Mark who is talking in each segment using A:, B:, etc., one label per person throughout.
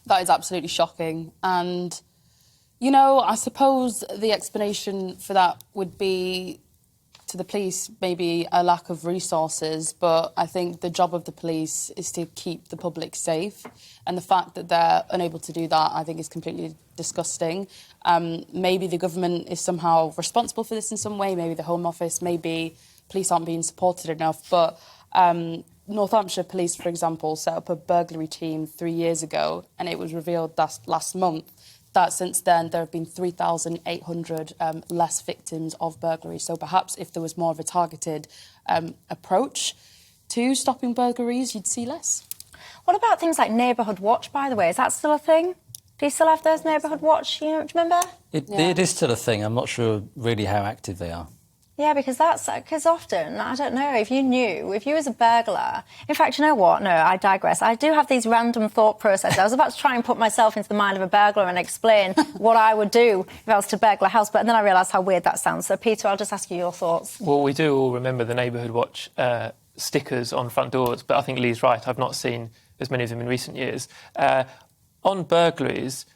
A: That is absolutely shocking. And, you know, I suppose the explanation for that would be to the police, maybe a lack of resources, but I think the job of the police is to keep the public safe. And the fact that they're unable to do that, I think, is completely disgusting. Maybe the government is somehow responsible for this in some way, maybe the Home Office, maybe police aren't being supported enough. But Northamptonshire Police, for example, set up a burglary team 3 years ago, and it was revealed last month that since then there have been 3,800 less victims of burglary. So perhaps if there was more of a targeted approach to stopping burglaries, you'd see less.
B: What about things like Neighbourhood Watch, by the way? Is that still a thing? Do you still have those Neighbourhood Watch? Do you remember?
C: It is still a thing. I'm not sure really how active they are.
B: Yeah, because often, I don't know, if you was a burglar... In fact, you know what? No, I digress. I do have these random thought processes. I was about to try and put myself into the mind of a burglar and explain what I would do if I was to burglar a house, but then I realised how weird that sounds. So, Peter, I'll just ask you your thoughts.
D: Well, we do all remember the Neighbourhood Watch stickers on front doors, but I think Lee's right. I've not seen as many of them in recent years. On burglaries,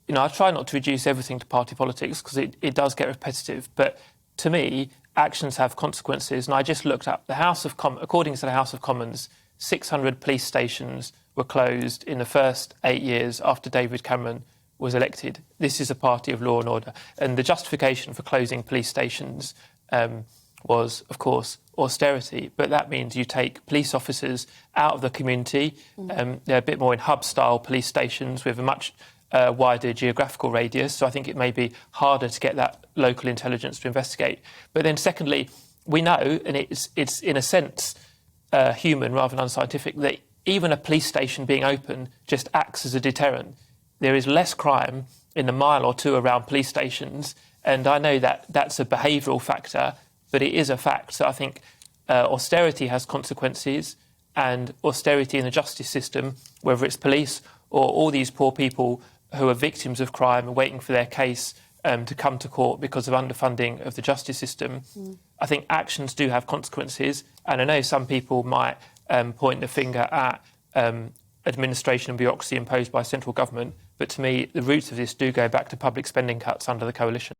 D: you know, I try not to reduce everything to party politics because it does get repetitive, but to me, actions have consequences, and I just looked up according to the House of Commons, 600 police stations were closed in the first 8 years after David Cameron was elected. This is a party of law and order, and the justification for closing police stations was, of course, austerity, but that means you take police officers out of the community. They're a bit more in hub-style police stations with a much wider geographical radius, so I think it may be harder to get that local intelligence to investigate. But then secondly, we know, and it's in a sense human rather than unscientific, that even a police station being open just acts as a deterrent. There is less crime in the mile or two around police stations, and I know that that's a behavioural factor, but it is a fact. So I think austerity has consequences, and austerity in the justice system, whether it's police or all these poor people who are victims of crime and waiting for their case to come to court because of underfunding of the justice system. I think actions do have consequences, and I know some people might point the finger at administration and bureaucracy imposed by central government, but to me, the roots of this do go back to public spending cuts under the coalition.